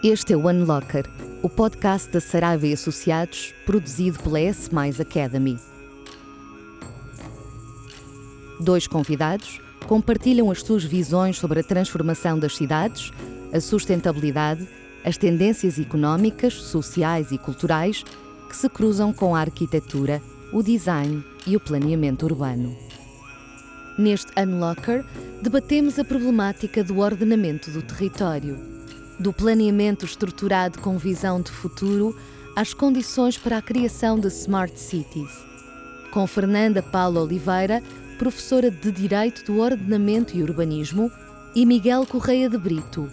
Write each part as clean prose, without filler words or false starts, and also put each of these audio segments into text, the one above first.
Este é o Unlocker, o podcast da Saraiva e Associados, produzido pela S+ Academy. Dois convidados compartilham as suas visões sobre a transformação das cidades, a sustentabilidade, as tendências económicas, sociais e culturais que se cruzam com a arquitetura, o design e o planeamento urbano. Neste Unlocker, debatemos a problemática do ordenamento do território, do planeamento estruturado com visão de futuro às condições para a criação de Smart Cities. Com Fernanda Paula Oliveira, professora de Direito do Ordenamento e Urbanismo, e Miguel Correia de Brito,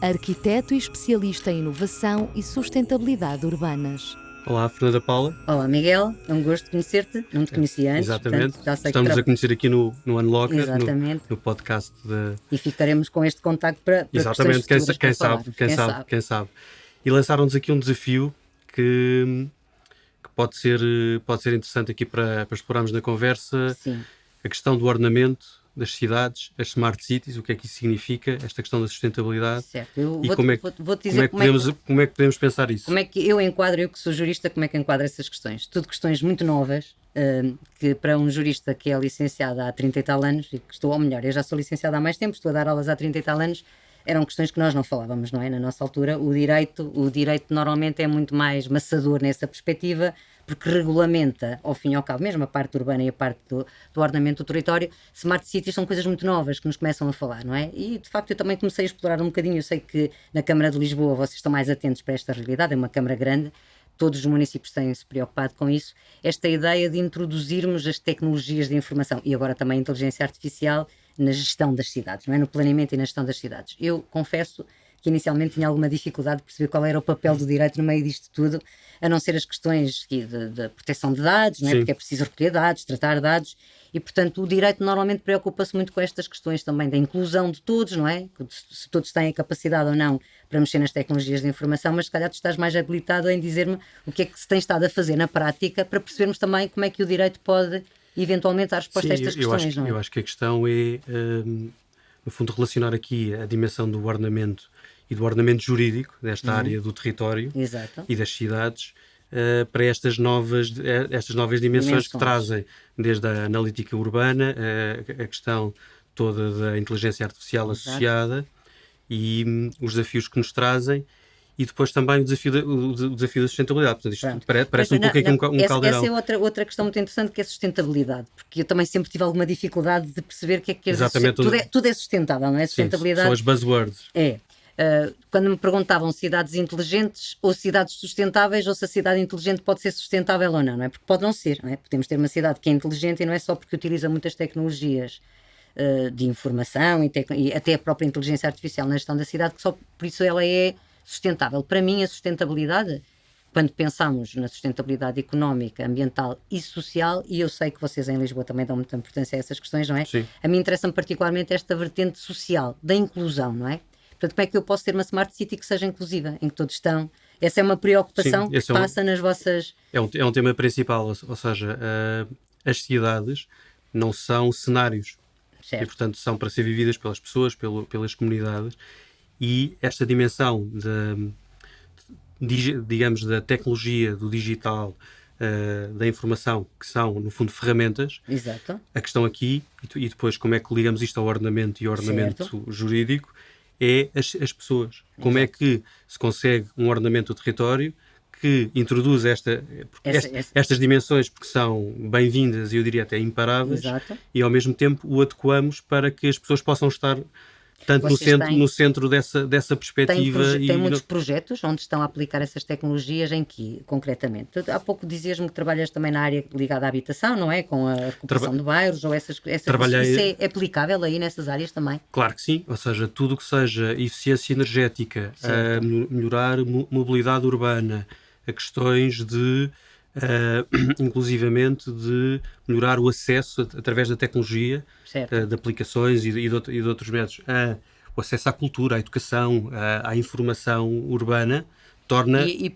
arquiteto e especialista em inovação e sustentabilidade urbanas. Olá, Fernanda Paula. Olá, Miguel. É um gosto de conhecer-te. Não te conhecia antes. Exatamente. Portanto, já sei Estamos que a conhecer aqui no Unlocker, Exatamente. no podcast de... E ficaremos com este contacto para Exatamente, quem sabe. E lançaram-nos aqui um desafio que pode ser interessante aqui para explorarmos na conversa. Sim. A questão do ordenamento das cidades, as Smart Cities, o que é que isso significa, esta questão da sustentabilidade. Certo. Eu e vou-te dizer como é que podemos pensar isso? Como é que eu enquadro, eu que sou jurista, como é que enquadro essas questões? Tudo questões muito novas, que para um jurista que é licenciado há 30 e tal anos, e que estou, ou melhor, eu já sou licenciado há mais tempo, estou a dar aulas há 30 e tal anos, eram questões que nós não falávamos, não é? Na nossa altura, o direito normalmente é muito mais maçador nessa perspectiva, porque regulamenta, ao fim e ao cabo, mesmo a parte urbana e a parte do ordenamento do território. Smart Cities são coisas muito novas que nos começam a falar, não é? E, de facto, eu também comecei a explorar um bocadinho. Eu sei que na Câmara de Lisboa vocês estão mais atentos para esta realidade, é uma Câmara grande, todos os municípios têm-se preocupado com isso, esta ideia de introduzirmos as tecnologias de informação e agora também a inteligência artificial na gestão das cidades, não é? No planeamento e na gestão das cidades. Eu confesso que inicialmente tinha alguma dificuldade de perceber qual era o papel do direito no meio disto tudo, a não ser as questões de proteção de dados, não é? Porque é preciso recolher dados, tratar dados, e portanto o direito normalmente preocupa-se muito com estas questões também da inclusão de todos, não é? Se todos têm a capacidade ou não para mexer nas tecnologias de informação, mas se calhar tu estás mais habilitado em dizer-me o que é que se tem estado a fazer na prática para percebermos também como é que o direito pode eventualmente dar resposta a estas questões, não é? Eu acho que a questão é, no fundo, relacionar aqui a dimensão do ordenamento e do ordenamento jurídico desta área do território. Exato. E das cidades para estas novas dimensões que trazem desde a analítica urbana, a questão toda da inteligência artificial associada e os desafios que nos trazem. E depois também o desafio da sustentabilidade. Portanto, isto parece um pouquinho um caldeirão. Essa é outra questão muito interessante, que é a sustentabilidade. Porque eu também sempre tive alguma dificuldade de perceber o que é que quer dizer. Tudo é sustentável, não é? Sustentabilidade. Sim, são as buzzwords. É. Quando me perguntavam cidades inteligentes ou cidades sustentáveis, ou se a cidade inteligente pode ser sustentável ou não, não é? Porque pode não ser, não é? Podemos ter uma cidade que é inteligente e não é só porque utiliza muitas tecnologias de informação e até a própria inteligência artificial na gestão da cidade, que só por isso ela é sustentável. Para mim, a sustentabilidade, quando pensamos na sustentabilidade económica, ambiental e social, e eu sei que vocês em Lisboa também dão muita importância a essas questões, não é? Sim. A mim interessa-me particularmente esta vertente social, da inclusão, não é? Portanto, como é que eu posso ter uma Smart City que seja inclusiva, em que todos estão? Essa é uma preocupação que passa nas vossas... É um tema principal, ou seja, as cidades não são cenários. Certo. E, portanto, são para ser vividas pelas pessoas, pelas comunidades. E esta dimensão digamos, da tecnologia, do digital, da informação, que são, no fundo, ferramentas. Exato. A questão aqui, e depois como é que ligamos isto ao ordenamento e ao ordenamento jurídico, é as pessoas. Como é que se consegue um ordenamento do território que introduz estas dimensões, porque são bem-vindas e eu diria até imparáveis. Exato. E ao mesmo tempo o adequamos para que as pessoas possam estar tanto no centro dessa perspectiva. Tem muitos projetos onde estão a aplicar essas tecnologias, em que, concretamente? Há pouco dizias-me que trabalhas também na área ligada à habitação, não é? Com a recuperação de bairros ou essas isso é aplicável aí nessas áreas também? Claro que sim, ou seja, tudo o que seja eficiência energética, melhorar mobilidade urbana, a questões de inclusivamente de melhorar o acesso através da tecnologia, de aplicações e de outros métodos, o acesso à cultura, à educação, à informação urbana,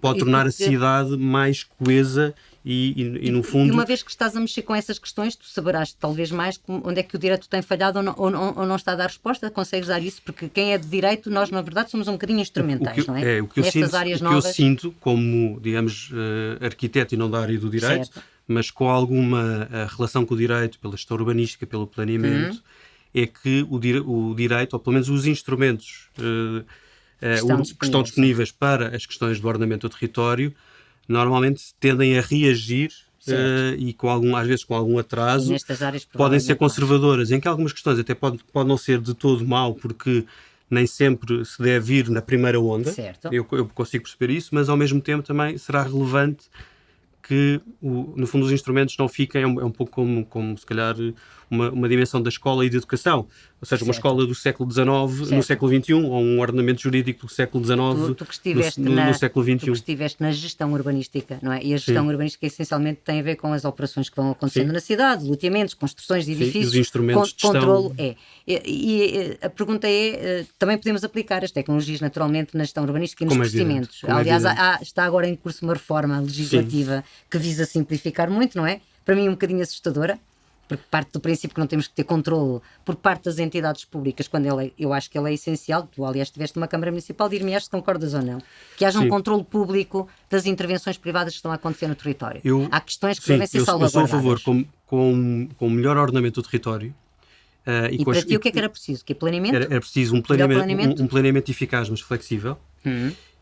pode tornar a cidade mais coesa e no fundo... E uma vez que estás a mexer com essas questões, tu saberás talvez mais onde é que o direito tem falhado ou não está a dar resposta. Consegues dar isso? Porque quem é de direito, nós na verdade somos um bocadinho instrumentais, não é? O que eu sinto como, digamos, arquiteto e não da área do direito, certo, mas com alguma relação com o direito, pela gestão urbanística, pelo planeamento, é que o direito, ou pelo menos os instrumentos que estão disponíveis para as questões do ordenamento do território, normalmente tendem a reagir e às vezes com algum atraso, podem ser conservadoras, em que algumas questões até pode não ser de todo mau, porque nem sempre se deve ir na primeira onda, eu consigo perceber isso, mas ao mesmo tempo também será relevante que, no fundo, os instrumentos não fiquem, é um pouco como se calhar, uma dimensão da escola e da educação. Ou seja, uma escola do século XIX no século XXI, ou um ordenamento jurídico do século XIX no século XXI. Tu que estiveste na gestão urbanística, não é? E a gestão urbanística essencialmente tem a ver com as operações que vão acontecendo na cidade, loteamentos, construções de edifícios, os instrumentos de controlo. E a pergunta é, também podemos aplicar as tecnologias naturalmente na gestão urbanística e nos procedimentos. Aliás, está agora em curso uma reforma legislativa que visa simplificar muito, não é? Para mim um bocadinho assustadora, porque parte do princípio que não temos que ter controle por parte das entidades públicas, quando eu acho que ele é essencial. Tu, aliás, estiveste numa Câmara Municipal, dir-me-ás se concordas ou não, que haja um controle público das intervenções privadas que estão a acontecer no território. Há questões que devem ser salvaguardadas. Eu sou a favor, com o melhor ordenamento do território. E para ti o que é que era preciso? Que planeamento? Era preciso um planeamento eficaz, mas flexível.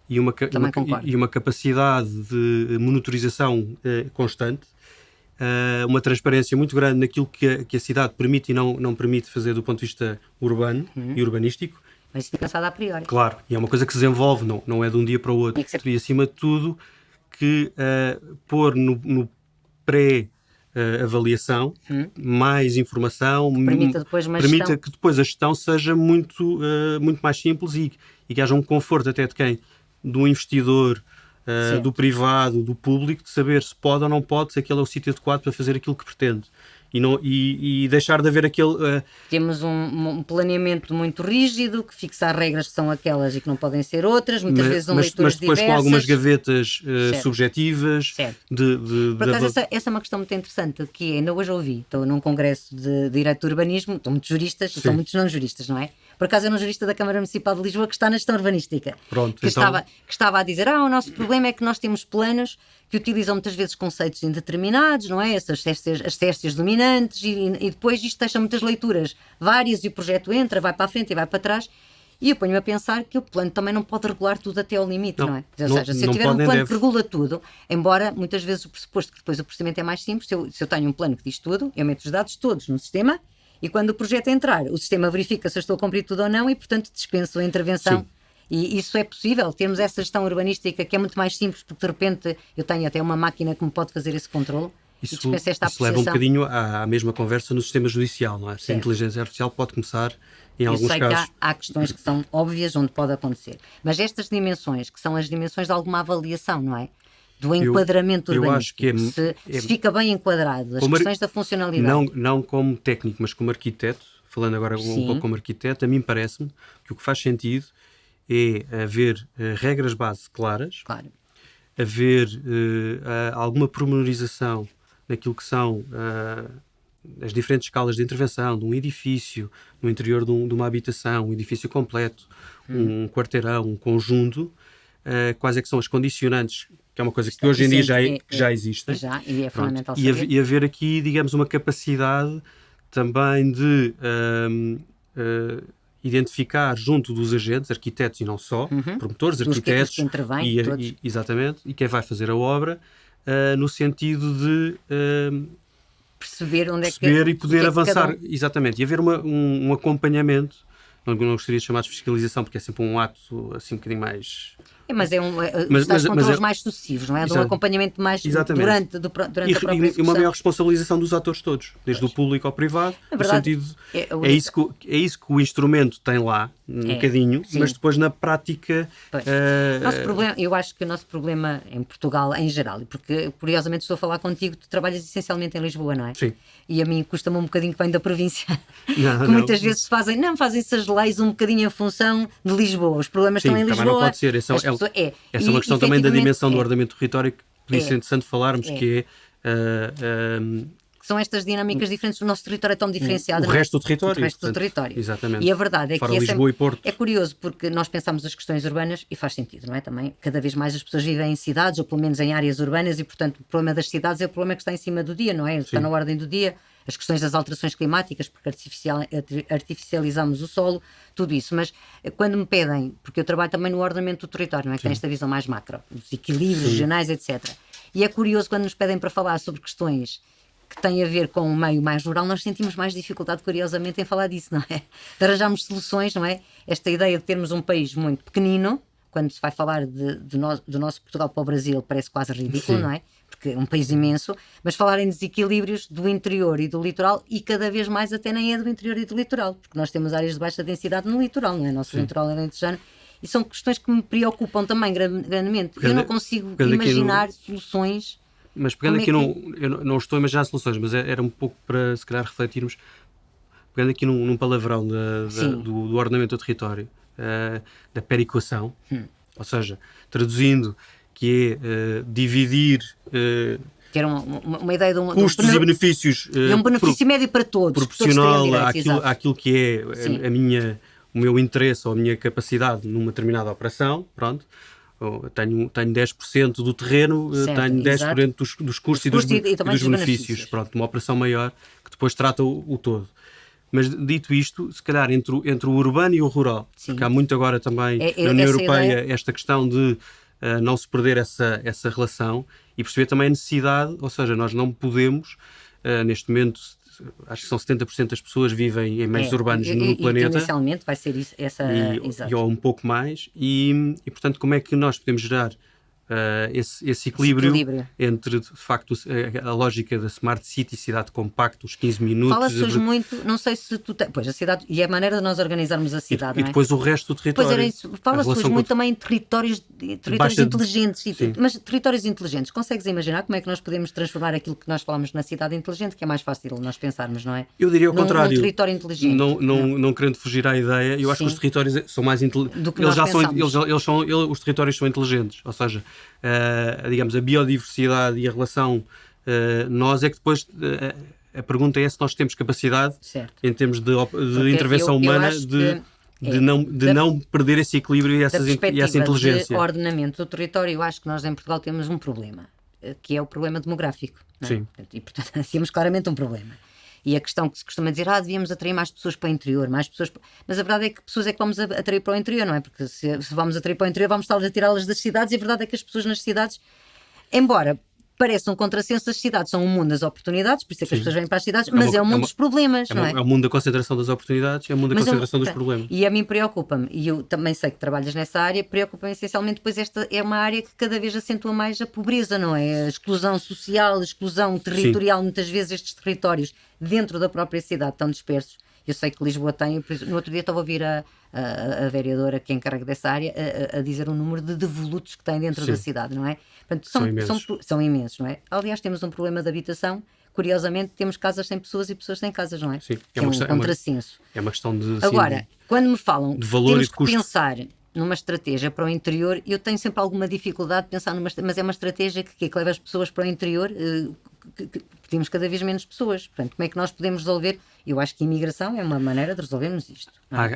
E uma capacidade de monitorização constante, uma transparência muito grande naquilo que a cidade permite e não permite fazer do ponto de vista urbano e urbanístico. Mas isso é pensado a priori. Claro, e é uma coisa que se desenvolve, não é de um dia para o outro. E acima de tudo, que pôr no pré-avaliação mais informação, permita que depois a gestão seja muito mais simples e que haja um conforto até do investidor, do privado, do público, de saber se pode ou não pode, se aquele é o sítio adequado para fazer aquilo que pretende. E deixar de haver aquele... Temos um planeamento muito rígido, que fixa regras que são aquelas e que não podem ser outras, muitas vezes leituras diversas. Mas depois com algumas gavetas subjetivas. Por acaso, essa é uma questão muito interessante, que ainda hoje ouvi, estou num congresso de direito do urbanismo, estão muitos juristas e estão muitos não juristas, não é? Por acaso é um jurista da Câmara Municipal de Lisboa que está na gestão urbanística. Pronto, que estava a dizer, o nosso problema é que nós temos planos que utilizam muitas vezes conceitos indeterminados, não é? As tércias dominantes e depois isto deixa muitas leituras várias e o projeto entra, vai para a frente e vai para trás. E eu ponho-me a pensar que o plano também não pode regular tudo até ao limite, não é? Ou seja, se eu tiver um plano que regula tudo, embora muitas vezes o pressuposto que depois o procedimento é mais simples, se eu tenho um plano que diz tudo, eu meto os dados todos no sistema e quando o projeto entrar, o sistema verifica se eu estou a cumprir tudo ou não e, portanto, dispenso a intervenção. Sim. E isso é possível, temos essa gestão urbanística que é muito mais simples, porque de repente eu tenho até uma máquina que me pode fazer esse controle. Isso leva um bocadinho à mesma conversa no sistema judicial, não é? Se a inteligência artificial pode começar em alguns casos. Eu sei que há questões que são óbvias onde pode acontecer, mas estas dimensões, que são as dimensões de alguma avaliação, não é? Do enquadramento urbanístico, se fica bem enquadrado, as questões da funcionalidade. Não como técnico, mas como arquiteto, falando agora um pouco como arquiteto, a mim parece-me que o que faz sentido é haver regras base claras, haver alguma pormenorização naquilo que são as diferentes escalas de intervenção de um edifício, no interior de uma habitação, um edifício completo, um quarteirão, um conjunto, quais é que são as condicionantes, que é uma coisa que hoje em dia já existe. E é fundamental e haver aqui, digamos, uma capacidade também de identificar junto dos agentes, arquitetos e não só, promotores, arquitetos, exatamente, e quem vai fazer a obra, no sentido de perceber onde e poder avançar, exatamente, e haver um acompanhamento. Não gostaria de chamar de fiscalização, porque é sempre um ato assim um bocadinho mais... Mas controles mais sucessivos, não é? De um acompanhamento mais durante a própria execução. E uma maior responsabilização dos atores todos, desde o público ao privado, no sentido... É isso que o instrumento tem lá, um bocadinho, mas depois na prática... Eu acho que o nosso problema em Portugal, em geral, porque curiosamente estou a falar contigo, tu trabalhas essencialmente em Lisboa, não é? Sim. E a mim custa-me um bocadinho que vem da província, que muitas vezes fazem-se as leis um bocadinho em função de Lisboa. Os problemas estão em Lisboa. Não pode ser. Essa é uma questão também da dimensão do ordenamento do território que podia ser interessante falarmos, que é São estas dinâmicas diferentes. O nosso território é tão diferenciado. O resto do território. O resto do território. Exatamente. E a verdade é Fora que Lisboa e Porto. é curioso, porque nós pensamos as questões urbanas e faz sentido, não é? Também, cada vez mais as pessoas vivem em cidades, ou pelo menos em áreas urbanas, e portanto o problema das cidades é o problema que está em cima do dia, não é? Está na ordem do dia. As questões das alterações climáticas, porque artificializamos o solo, tudo isso. Mas quando me pedem, porque eu trabalho também no ordenamento do território, não é? Que tem esta visão mais macro, os equilíbrios regionais, etc. E é curioso quando nos pedem para falar sobre questões que têm a ver com o meio mais rural, nós sentimos mais dificuldade, curiosamente, em falar disso, não é? De arranjarmos soluções, não é? Esta ideia de termos um país muito pequenino, quando se vai falar do nosso Portugal para o Brasil, parece quase ridículo, não é? Porque é um país imenso, mas falar em desequilíbrios do interior e do litoral, e cada vez mais até nem é do interior e do litoral, porque nós temos áreas de baixa densidade no litoral, não é? Nosso litoral é alentejano, e são questões que me preocupam também grandemente. Eu não consigo imaginar soluções. Mas pegando aqui, eu não estou a imaginar soluções, mas era um pouco para, se calhar, refletirmos, pegando aqui num palavrão do ordenamento do território, da perequação, ou seja, traduzindo, que é dividir que era uma ideia de custos e benefícios um benefício médio para todos, proporcional àquilo que é o meu interesse ou a minha capacidade numa determinada operação, pronto. Tenho 10% do terreno, certo, tenho 10% dos custos e dos benefícios. Pronto, uma operação maior que depois trata o todo. Mas dito isto, se calhar entre o urbano e o rural, porque há muito agora também na União Europeia esta questão de não se perder essa relação e perceber também a necessidade, ou seja, nós não podemos, neste momento, acho que são 70% das pessoas vivem em meios urbanos no planeta. Inicialmente vai ser ou um pouco mais. E, portanto, como é que nós podemos gerar esse equilíbrio entre, de facto, a lógica da Smart City, cidade compacta, os 15 minutos... Fala-se hoje muito, não sei se tu tens... Pois, a cidade, e é a maneira de nós organizarmos a cidade, e depois o resto do território. Pois era isso. Fala-se hoje muito também em territórios inteligentes. Mas territórios inteligentes, consegues imaginar como é que nós podemos transformar aquilo que nós falamos na cidade inteligente, que é mais fácil nós pensarmos, não é? Eu diria ao contrário. Num território inteligente. Não querendo fugir à ideia, eu acho que os territórios são mais inteligentes. Os territórios são inteligentes, ou seja, digamos, a biodiversidade e a relação nós é que depois a pergunta é se nós temos capacidade, certo, em termos de intervenção humana de não perder esse equilíbrio e essa inteligência. De ordenamento do território, eu acho que nós em Portugal temos um problema, que é o problema demográfico, não é? Sim. E portanto temos claramente um problema. E a questão que se costuma dizer, devíamos atrair mais pessoas para o interior, mais pessoas... Mas a verdade é que pessoas é que vamos atrair para o interior, não é? Porque se vamos atrair para o interior, vamos estar a tirá-las das cidades, e a verdade é que as pessoas nas cidades, embora pareça um contrassenso, as cidades são um mundo das oportunidades, por isso é que as pessoas vêm para as cidades, mas é um mundo dos problemas, não é? É o mundo da concentração das oportunidades, é o mundo da concentração dos problemas. E a mim preocupa-me, e eu também sei que trabalhas nessa área, preocupa-me essencialmente, pois esta é uma área que cada vez acentua mais a pobreza, não é? A exclusão social, a exclusão territorial, muitas vezes estes territórios dentro da própria cidade estão dispersos. Eu sei que Lisboa tem, no outro dia estava a ouvir a vereadora que é encarregue dessa área a dizer o número de devolutos que tem dentro da cidade, não é? Portanto, são imensos, não é? Aliás, temos um problema de habitação. Curiosamente, temos casas sem pessoas e pessoas sem casas, não é? Sim, é um contrassenso. É uma questão de... Agora, quando me falam de valor temos e de custo. Que pensar numa estratégia para o interior, eu tenho sempre alguma dificuldade de pensar mas é uma estratégia que leva as pessoas para o interior, que temos cada vez menos pessoas. Portanto, como é que nós podemos resolver? Eu acho que a imigração é uma maneira de resolvermos isto. Há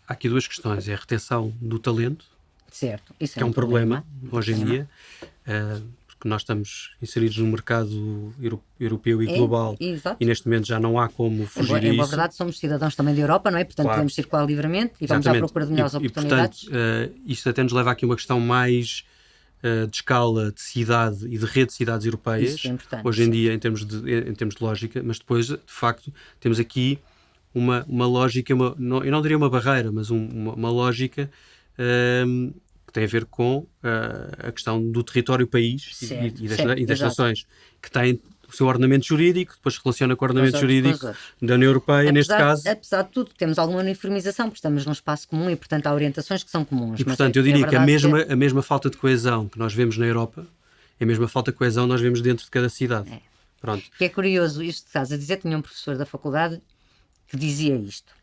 aqui duas questões. É a retenção do talento, certo, isso que é um problema hoje em dia, porque nós estamos inseridos no mercado europeu e global, e neste momento já não há como fugir disso. Na verdade, somos cidadãos também da Europa, não é? Portanto, podemos circular livremente e vamos à procura de melhores oportunidades. E, portanto, isto até nos leva aqui a uma questão mais de escala de cidade e de rede de cidades europeias, hoje em dia, em termos de lógica, mas depois, de facto, temos aqui uma lógica, eu não diria uma barreira, mas uma lógica que tem a ver com a questão do território-país e das nações, que têm o seu ordenamento jurídico, depois se relaciona com o ordenamento jurídico da União Europeia, neste caso. Apesar de tudo, temos alguma uniformização, porque estamos num espaço comum e, portanto, há orientações que são comuns. E, portanto, eu diria que a mesma falta de coesão que nós vemos na Europa, é a mesma falta de coesão que nós vemos dentro de cada cidade. Pronto. Que é curioso, isto que estás a dizer, tinha um professor da faculdade que dizia isto.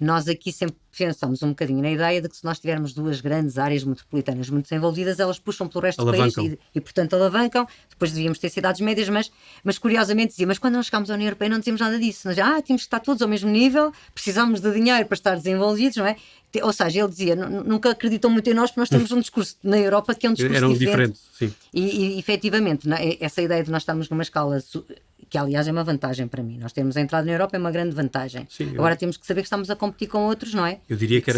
Nós aqui sempre pensamos um bocadinho na ideia de que se nós tivermos duas grandes áreas metropolitanas muito desenvolvidas, elas puxam pelo resto do país e, portanto, alavancam. Depois devíamos ter cidades médias, mas curiosamente dizia, mas quando nós chegámos à União Europeia não dizíamos nada disso. Nós tínhamos que estar todos ao mesmo nível, precisamos de dinheiro para estar desenvolvidos, não é? Ou seja, ele dizia, nunca acreditou muito em nós porque nós temos um discurso na Europa que é um discurso diferente. Sim. E efetivamente, essa ideia de nós estarmos numa escala que aliás é uma vantagem para mim. Nós termos entrado na Europa é uma grande vantagem. Sim, agora temos que saber que estamos a competir com outros, não é? Eu diria que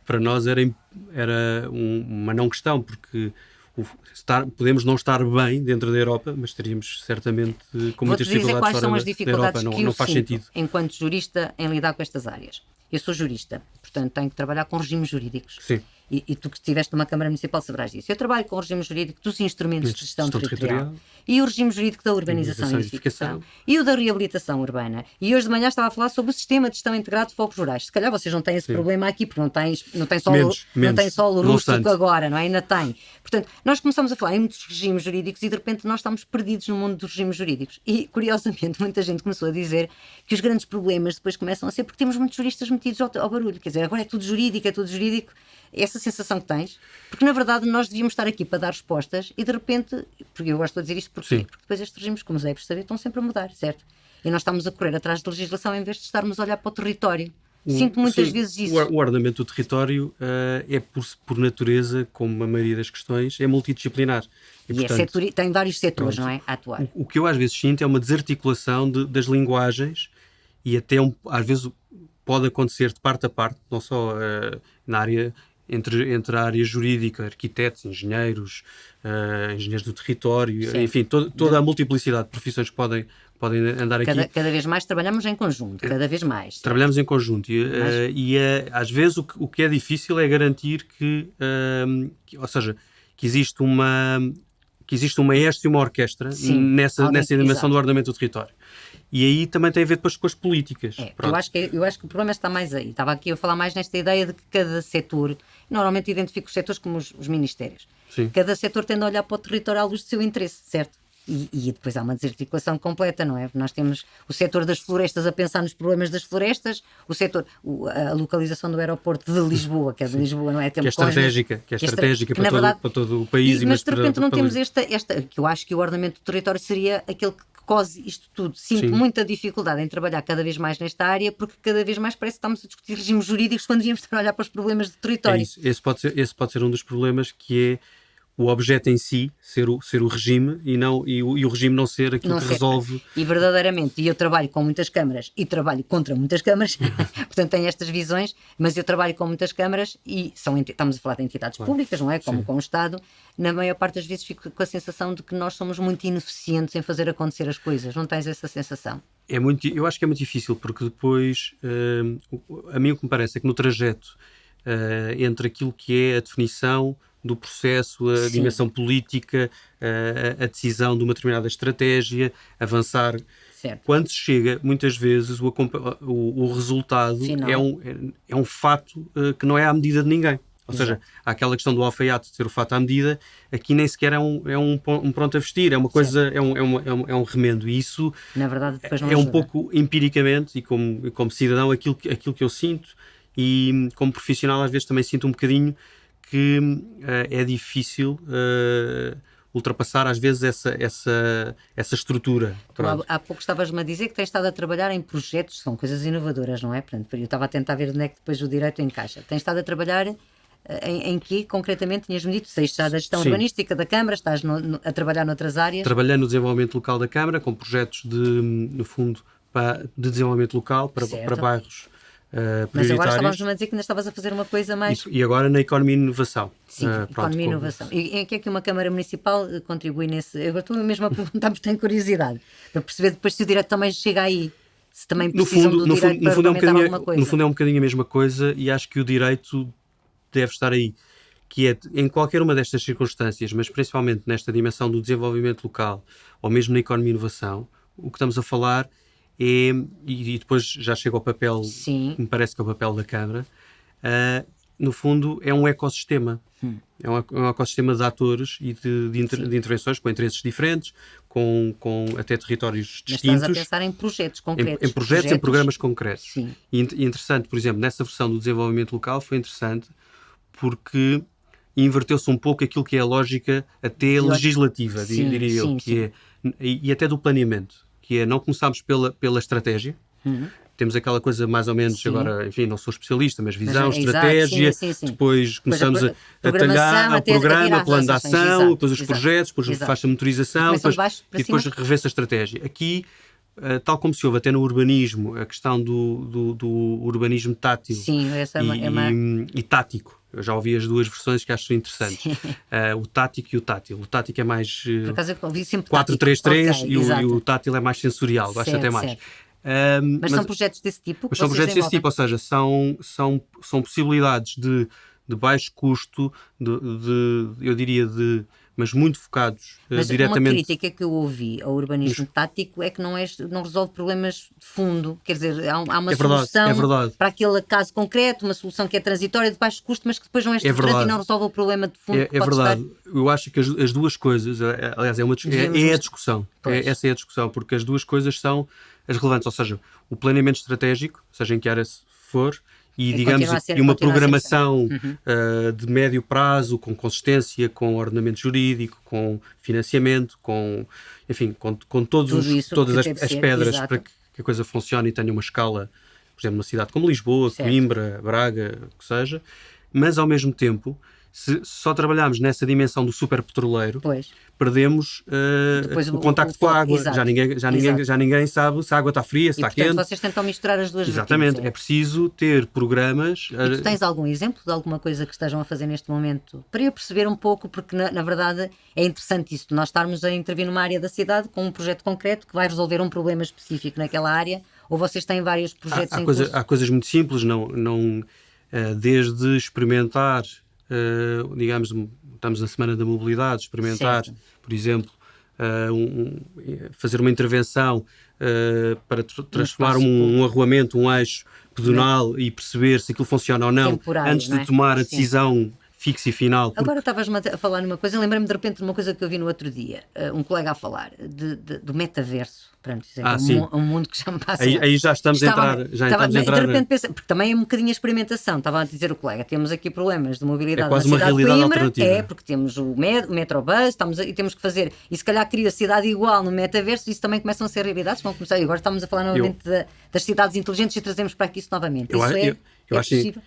para nós era uma não questão, porque podemos não estar bem dentro da Europa, mas estaríamos certamente com muitas dificuldades quais são as dificuldades da Europa. Que não faz sentido. Enquanto jurista, em lidar com estas áreas. Eu sou jurista, portanto tenho que trabalhar com regimes jurídicos. Sim. E tu que estiveste numa Câmara Municipal saberás disso. Eu trabalho com o regime jurídico dos instrumentos de gestão territorial e o regime jurídico da urbanização e edificação e o da reabilitação urbana. E hoje de manhã estava a falar sobre o sistema de gestão integrado de focos rurais. Se calhar vocês não têm esse problema aqui, porque não tem só o rústico agora, não é? Ainda tem. Portanto, nós começamos a falar em muitos regimes jurídicos e de repente nós estamos perdidos no mundo dos regimes jurídicos. E, curiosamente, muita gente começou a dizer que os grandes problemas depois começam a ser porque temos muitos juristas metidos ao barulho. Quer dizer, agora é tudo jurídico. Essa sensação que tens, porque na verdade nós devíamos estar aqui para dar respostas e de repente, porque eu gosto de dizer isto porque depois estes regimes, como deves saber, estão sempre a mudar, certo? E nós estamos a correr atrás de legislação em vez de estarmos a olhar para o território. Sinto muitas vezes isso. O ordenamento do território é por natureza, como a maioria das questões, é multidisciplinar. E portanto, tem vários setores, não é? A atuar. O que eu às vezes sinto é uma desarticulação das linguagens e até às vezes pode acontecer de parte a parte, não só na área entre a área jurídica, arquitetos, engenheiros, engenheiros do território, enfim, toda a multiplicidade de profissões que podem andar aqui. Cada vez mais trabalhamos em conjunto, cada vez mais. Trabalhamos em conjunto às vezes o que é difícil é garantir ou seja, que existe um maestro e uma orquestra nessa dimensão do ordenamento do território. E aí também tem a ver depois com as políticas. Eu acho que o problema está mais aí. Estava aqui a falar mais nesta ideia de que cada setor, normalmente identifico os setores como os ministérios. Sim. Cada setor tende a olhar para o território à luz do seu interesse, certo? E depois há uma desarticulação completa, não é? Nós temos o setor das florestas a pensar nos problemas das florestas, a localização do aeroporto de Lisboa, que é de Lisboa, não é? Que é estratégica, para todo o país. Mas de repente não temos esta, que eu acho que o ordenamento do território seria aquele que cose isto tudo. Sinto muita dificuldade em trabalhar cada vez mais nesta área, porque cada vez mais parece que estamos a discutir regimes jurídicos quando devíamos estar a olhar para os problemas do território. Esse pode ser um dos problemas, que é o objeto em si ser o regime e o regime não ser aquilo que resolve. E verdadeiramente, eu trabalho com muitas câmaras e trabalho contra muitas câmaras, portanto tenho estas visões, mas eu trabalho com muitas câmaras e estamos a falar de entidades públicas, não é? Como com o Estado. Na maior parte das vezes fico com a sensação de que nós somos muito ineficientes em fazer acontecer as coisas. Não tens essa sensação? Eu acho que é muito difícil, porque depois, a mim o que me parece é que no trajeto entre aquilo que é a definição do processo, a dimensão política, a decisão de uma determinada estratégia, avançar. Certo. Quando se chega, muitas vezes, o resultado é um fato que não é à medida de ninguém. Ou seja, há aquela questão do alfaiate de ser o fato à medida, aqui nem sequer é um pronto a vestir, é uma coisa, é um remendo. E isso, na verdade, depois não é um pouco empiricamente, e como cidadão, aquilo que eu sinto, e como profissional às vezes também sinto um bocadinho que é difícil ultrapassar às vezes essa estrutura. Há pouco estavas-me a dizer que tens estado a trabalhar em projetos, são coisas inovadoras, não é? Portanto, eu estava a tentar ver onde é que depois o direito encaixa. Tens estado a trabalhar em que, concretamente, tinhas-me dito? Saíste já da gestão urbanística da Câmara, estás a trabalhar noutras áreas? Trabalhando no desenvolvimento local da Câmara, com projetos no fundo, de desenvolvimento local para bairros mas agora estávamos a dizer que ainda estavas a fazer uma coisa mais... E agora na economia e inovação. Sim, economia e inovação. E em que é que uma Câmara Municipal contribui nesse... Eu estou mesmo a perguntar porque tenho curiosidade, para perceber depois se o direito também chega aí, se também precisam do direito para regulamentar alguma coisa. No fundo é um bocadinho a mesma coisa, e acho que o direito deve estar aí, que é em qualquer uma destas circunstâncias, mas principalmente nesta dimensão do desenvolvimento local, ou mesmo na economia e inovação, o que estamos a falar e depois já chega ao papel, que me parece que é o papel da Câmara, no fundo, é um ecossistema. É um ecossistema de atores e de intervenções com interesses diferentes, com até territórios distintos. Mas estás a pensar em projetos concretos. Em projetos, em programas concretos. Sim. E interessante, por exemplo, nessa versão do desenvolvimento local foi interessante porque inverteu-se um pouco aquilo que é a lógica até legislativa, diria eu, e até do planeamento, que é não começarmos pela estratégia. Temos aquela coisa mais ou menos, agora, enfim, não sou especialista, mas visão, estratégia, depois começamos a talhar o programa, plano de ação, depois os projetos, depois faz a monitorização, e depois revê-se a estratégia. Aqui, tal como se ouve até no urbanismo, a questão do urbanismo tátil e tático. Eu já ouvi as duas versões que acho interessantes. O tático e o tátil. O tático é mais 4-3-3 e o tátil é mais sensorial, gosto até mais. Mas são projetos desse tipo? Mas são projetos desse tipo, ou seja, são possibilidades de baixo custo, eu diria mas muito focados diretamente... Uma crítica que eu ouvi ao urbanismo tático é que não resolve problemas de fundo, quer dizer, há uma solução para aquele caso concreto, uma solução que é transitória de baixo custo, mas que depois não é estruturante e não resolve o problema de fundo. É verdade. Eu acho que as duas coisas, aliás, é a discussão. Essa é a discussão, porque as duas coisas são as relevantes, ou seja, o planeamento estratégico, seja em que área for, e digamos, uma programação de médio prazo, com consistência, com ordenamento jurídico, com financiamento, com todas as pedras para que a coisa funcione e tenha uma escala, por exemplo, numa cidade como Lisboa, Coimbra, Braga, o que seja, mas ao mesmo tempo, se só trabalharmos nessa dimensão do superpetroleiro, perdemos o contacto com a água. Já ninguém sabe se a água está fria, se está quente. Vocês tentam misturar as duas Exatamente. É preciso ter programas... E tu tens algum exemplo de alguma coisa que estejam a fazer neste momento? Para eu perceber um pouco, porque na verdade é interessante isso, nós estarmos a intervir numa área da cidade com um projeto concreto que vai resolver um problema específico naquela área, ou vocês têm vários projetos há coisas muito simples, desde experimentar... digamos, estamos na Semana da Mobilidade, experimentar, por exemplo, fazer uma intervenção para transformar um arruamento, um eixo pedonal e perceber se aquilo funciona ou não, antes de tomar a decisão fixa e final. Agora estavas-me a falar numa coisa, lembrei-me de repente de uma coisa que eu vi no outro dia, um colega a falar do metaverso. Pronto, um mundo que já me passa. Aí já estamos a entrar. De repente pensei, porque também é um bocadinho a experimentação. Estava a dizer o colega, temos aqui problemas de mobilidade quase na cidade uma realidade de Coimbra, alternativa. porque temos o Metrobus, e temos que fazer, e se calhar cria cidade igual no metaverso, isso também começam a ser realidades, vão começar, e agora estamos a falar novamente das cidades inteligentes e trazemos para aqui isso novamente. Eu acho possível?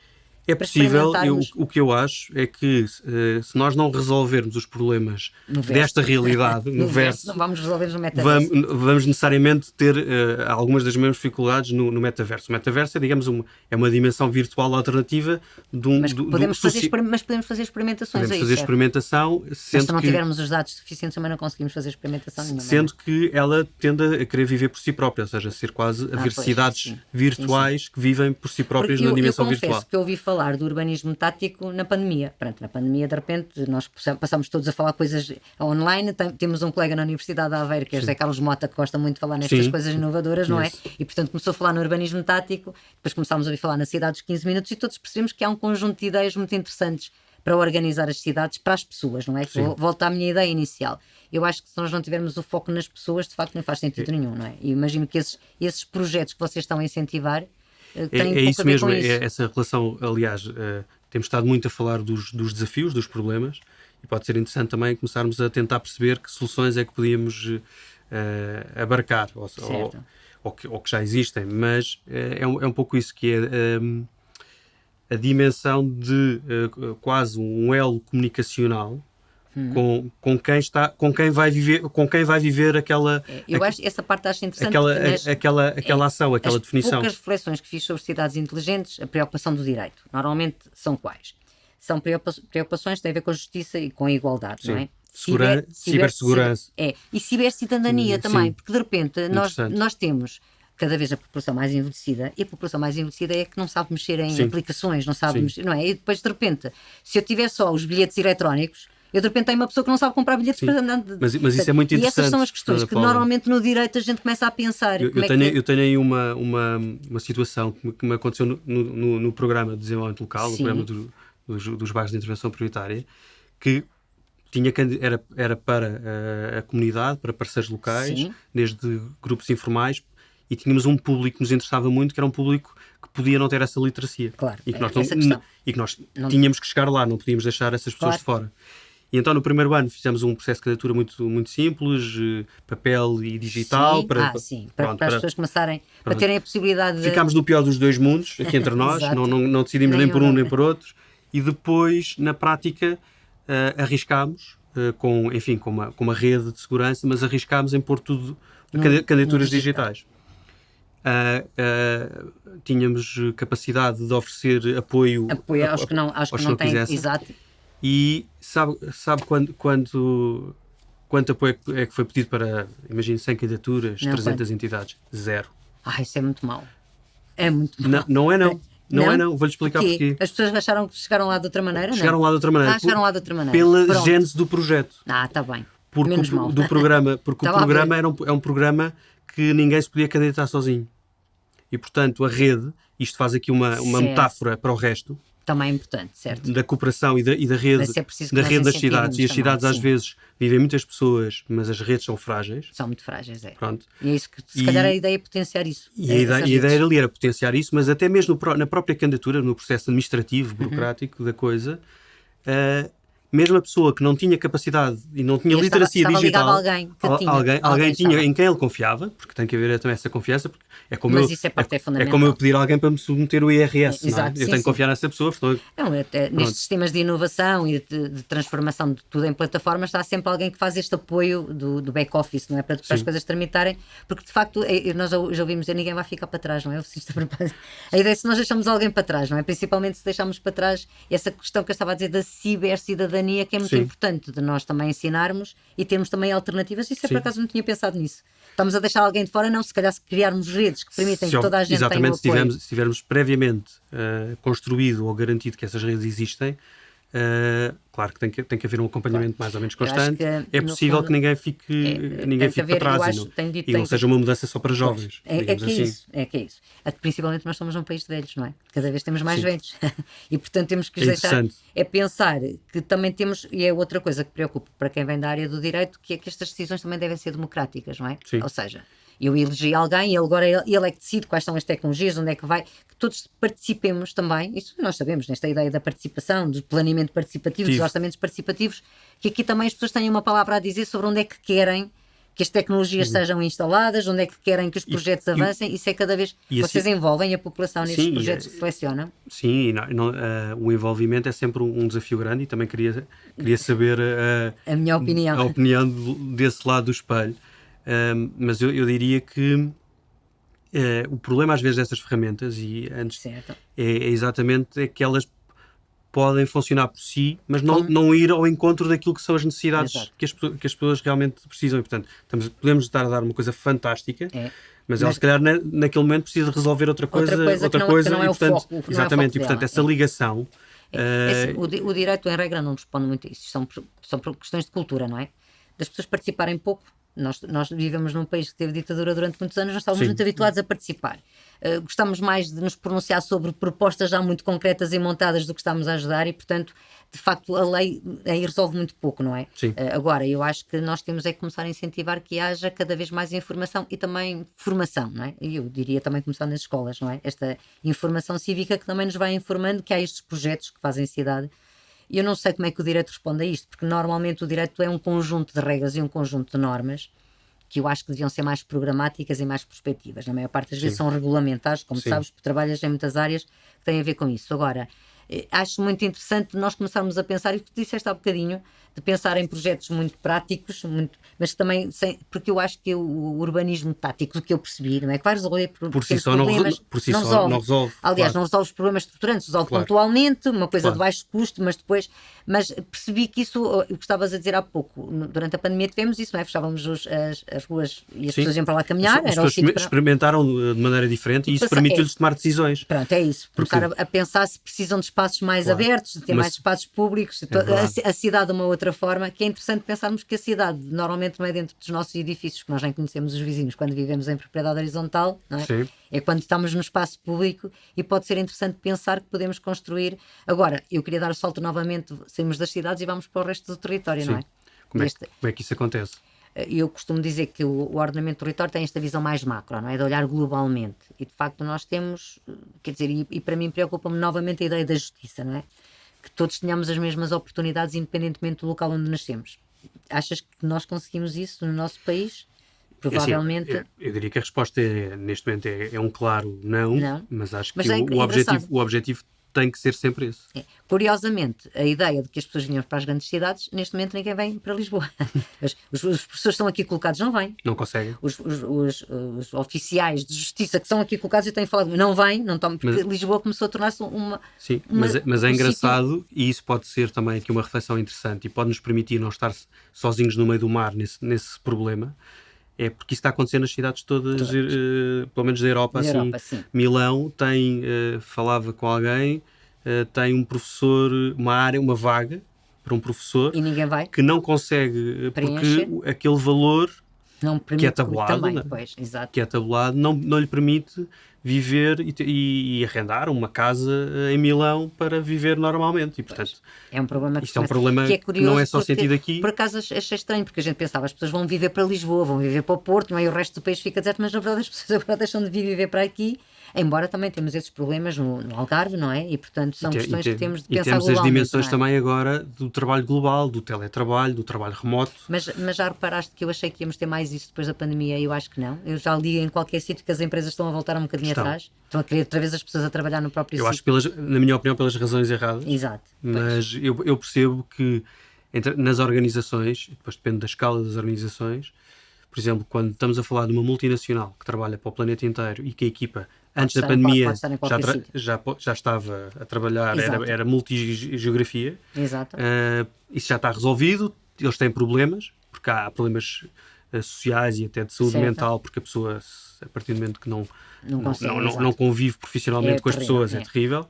É possível, o que eu acho é que se nós não resolvermos os problemas desta realidade no verso, não vamos resolver no metaverso. Vamos necessariamente ter algumas das mesmas dificuldades no metaverso. O metaverso é, digamos, uma dimensão virtual alternativa mas podemos fazer experimentações. Podemos fazer experimentação, mas se não tivermos os dados suficientes também não conseguimos fazer experimentação nenhuma. Sendo que ela tende a querer viver por si própria, ou seja, ser quase haver cidades virtuais que vivem por si próprias na dimensão virtual. Eu confesso que eu ouvi falar do urbanismo tático na pandemia. Pronto, na pandemia, de repente, nós passámos todos a falar coisas online. Temos um colega na Universidade de Aveiro, que é José Carlos Mota, que gosta muito de falar nestas coisas inovadoras, não é? E, portanto, começou a falar no urbanismo tático, depois começámos a ouvir falar na cidade dos 15 minutos e todos percebemos que há um conjunto de ideias muito interessantes para organizar as cidades para as pessoas, não é? Volto à minha ideia inicial. Eu acho que se nós não tivermos o foco nas pessoas, de facto não faz sentido nenhum, não é? E imagino que esses projetos que vocês estão a incentivar é isso mesmo, essa relação, aliás, temos estado muito a falar dos desafios, dos problemas, e pode ser interessante também começarmos a tentar perceber que soluções é que podíamos abarcar, ou que já existem, mas é um pouco isso que é a dimensão de quase um elo comunicacional com quem vai viver aquela. Eu acho essa parte acho interessante. Aquela ação, aquela definição. As poucas reflexões que fiz sobre cidades inteligentes, a preocupação do direito, normalmente são quais? São preocupações que têm a ver com a justiça e com a igualdade, não é? Cibersegurança. E cibercidadania também, porque de repente nós temos cada vez a população mais envelhecida, e a população mais envelhecida é que não sabe mexer em aplicações, não sabe mexer, não é? E depois de repente, se eu tiver só os bilhetes eletrónicos, eu de repente tenho uma pessoa que não sabe comprar bilhetes para andar. Mas isso é muito interessante. E essas são as questões que normalmente no direito a gente começa a pensar. Eu tenho aí uma situação que me aconteceu no programa de desenvolvimento local, no programa dos bairros de intervenção prioritária, que era para a comunidade, para parceiros locais, Sim. desde grupos informais, e tínhamos um público que nos interessava muito, que era um público que podia não ter essa literacia. Claro, E que nós, não... tínhamos que chegar lá, não podíamos deixar essas pessoas de fora. E então no primeiro ano fizemos um processo de candidatura muito, muito simples, papel e digital. Sim. Para as pessoas começarem, para terem a possibilidade de... Ficámos no pior dos dois mundos, aqui entre nós, não decidimos nem por um nem por outro, e depois, na prática, arriscámos, com uma rede de segurança, mas arriscámos em pôr tudo, candidaturas digitais. Tínhamos capacidade de oferecer apoio aos que não têm, exato. E sabe quanto apoio é que foi pedido para, imagine, 100 candidaturas, 300 entidades? 0. Isso é muito mau. É muito mau. Não é não. Vou-lhe explicar porquê. As pessoas acharam que chegaram lá de outra maneira, chegaram lá de outra maneira. Chegaram lá de outra maneira. Pela gênese do projeto. Está bem. Porque menos mal. Do programa, porque o programa é um programa que ninguém se podia candidatar sozinho. E, portanto, a rede, isto faz aqui uma metáfora para o resto. Também é importante, certo. Da cooperação e da rede das cidades. E as cidades, às vezes, vivem muitas pessoas, mas as redes são frágeis. São muito frágeis, é. Pronto. E é isso que, se calhar, a ideia é potenciar isso. E a ideia ali era potenciar isso, mas até mesmo na própria candidatura, no processo administrativo, burocrático da coisa, mesmo a pessoa que não tinha capacidade e não tinha literacia digital, alguém tinha em quem ele confiava, porque tem que haver também essa confiança, porque é como eu pedir a alguém para me submeter o IRS. Exato, eu tenho que confiar nessa pessoa. Nestes sistemas de inovação e de transformação de tudo em plataformas, está sempre alguém que faz este apoio do back-office, não é? Para as coisas tramitarem, porque de facto nós já ouvimos dizer ninguém vai ficar para trás, não é? A ideia é se nós deixamos alguém para trás, não é? Principalmente se deixamos para trás essa questão que eu estava a dizer da cibercidadania, que é muito importante de nós também ensinarmos e termos também alternativas. Isso por acaso não tinha pensado nisso. Estamos a deixar alguém de fora, não, se calhar se criarmos redes que permitem que toda a gente tenha o apoio. Se tivermos previamente construído ou garantido que essas redes existem, claro que tem que haver um acompanhamento mais ou menos constante. É possível que ninguém fique para trás e não seja uma mudança só para jovens. É que é isso. Principalmente nós somos um país de velhos, não é? Cada vez temos mais velhos. E portanto temos que deixar. É pensar que também temos, e é outra coisa que preocupa para quem vem da área do direito, que é que estas decisões também devem ser democráticas, não é? Sim. Ou seja, eu elegi alguém e agora ele é que decide quais são as tecnologias, onde é que vai, que todos participemos também, isso nós sabemos, nesta ideia da participação, do planeamento participativo, dos orçamentos participativos, que aqui também as pessoas tenham uma palavra a dizer sobre onde é que querem que as tecnologias sejam instaladas, onde é que querem que os projetos avancem, isso é cada vez... Vocês envolvem a população nesses projetos que selecionam? Sim, o envolvimento é sempre um desafio grande e também queria saber a minha opinião. A opinião desse lado do espelho. Mas eu diria que o problema às vezes destas ferramentas é exatamente que elas podem funcionar por si, mas não ir ao encontro daquilo que são as necessidades que as pessoas realmente precisam. E, portanto, podemos estar a dar uma coisa fantástica, mas ela se calhar naquele momento precisa resolver outra coisa que não é, portanto, o foco. Exatamente, e portanto essa ligação... O direito em regra não responde muito a isso, são questões de cultura, não é? Das pessoas participarem pouco. Nós vivemos num país que teve ditadura durante muitos anos, nós estávamos muito habituados a participar. Gostamos mais de nos pronunciar sobre propostas já muito concretas e montadas do que estamos a ajudar e, portanto, de facto, a lei aí resolve muito pouco, não é? Agora, eu acho que nós temos é que começar a incentivar que haja cada vez mais informação e também formação, não é? E eu diria também começar nas escolas, não é? Esta informação cívica que também nos vai informando que há estes projetos que fazem cidade. E eu não sei como é que o direito responde a isto, porque normalmente o direito é um conjunto de regras e um conjunto de normas que eu acho que deviam ser mais programáticas e mais prospectivas. Na maior parte das vezes são regulamentares, como sabes, porque trabalhas em muitas áreas que têm a ver com isso. Agora, acho muito interessante nós começarmos a pensar, e o que tu disseste há bocadinho, de pensar em projetos muito práticos, mas também, porque eu acho que o urbanismo tático, do que eu percebi, não é que vai resolver por si só problemas, não resolve. Aliás, não resolve os problemas estruturantes, resolve pontualmente, uma coisa de baixo custo, mas percebi que isso, o que estavas a dizer há pouco, durante a pandemia tivemos isso, não é? Fechávamos as ruas e as pessoas iam para lá caminhar. As pessoas experimentaram de maneira diferente e isso permitiu-lhes tomar decisões. Pronto, é isso. Começar a pensar se precisam de espaço espaços mais abertos, de ter mais espaços públicos, a cidade de uma outra forma, que é interessante pensarmos que a cidade normalmente não é dentro dos nossos edifícios, que nós nem conhecemos os vizinhos quando vivemos em propriedade horizontal, não é? Sim. É quando estamos no espaço público, e pode ser interessante pensar que podemos construir. Agora, eu queria dar o salto novamente, saímos das cidades e vamos para o resto do território, Sim. não é? Como é que isso acontece? Eu costumo dizer que o ordenamento do território tem esta visão mais macro, não é? De olhar globalmente. E de facto nós temos, quer dizer, e para mim preocupa-me novamente a ideia da justiça, não é? Que todos tenhamos as mesmas oportunidades independentemente do local onde nascemos. Achas que nós conseguimos isso no nosso país? Provavelmente. Assim, eu diria que a resposta neste momento é um claro não, mas acho que o objetivo tem que ser sempre esse. Curiosamente, a ideia de que as pessoas vinham para as grandes cidades, neste momento ninguém vem para Lisboa. Os professores estão aqui colocados, não vêm. Não conseguem. Os oficiais de justiça que são aqui colocados e têm falado, não vêm, não estão, porque Lisboa começou a tornar-se uma... Sim, mas é engraçado, e isso pode ser também aqui uma reflexão interessante e pode-nos permitir não estar sozinhos no meio do mar nesse problema. É porque isso está acontecendo nas cidades todas, pelo menos da Europa. Assim, Milão tem, falava com alguém, tem um professor, uma vaga para um professor, e ninguém vai, que não consegue, porque aquele valor não permite, que é tabulado, também, pois, exato. Que é tabulado, não lhe permite viver e arrendar uma casa em Milão para viver normalmente. E, portanto, é um problema isto é um problema que, curioso, não é só sentido aqui. Por acaso achei estranho, porque a gente pensava, as pessoas vão viver para Lisboa, vão viver para o Porto, não é? E o resto do país fica deserto, mas na verdade as pessoas agora deixam de vir viver para aqui, embora também temos esses problemas no Algarve, não é? E portanto são questões que temos de pensar globalmente. E temos as dimensões também agora do trabalho global, do teletrabalho, do trabalho remoto. Mas já reparaste que eu achei que íamos ter mais isso depois da pandemia, e eu acho que não. Eu já li em qualquer sítio que as empresas estão a voltar um bocadinho atrás. Estão a querer outra vez as pessoas a trabalhar no próprio sítio. Eu acho, na minha opinião, pelas razões erradas. Exato. Mas eu percebo que nas organizações, depois depende da escala das organizações, por exemplo, quando estamos a falar de uma multinacional que trabalha para o planeta inteiro e que a equipa, antes da pandemia, já estava a trabalhar, era multigeografia. Exato. Isso já está resolvido, eles têm problemas, porque há problemas sociais e até de saúde mental, porque a pessoa, a partir do momento que não convive profissionalmente com as pessoas, é terrível.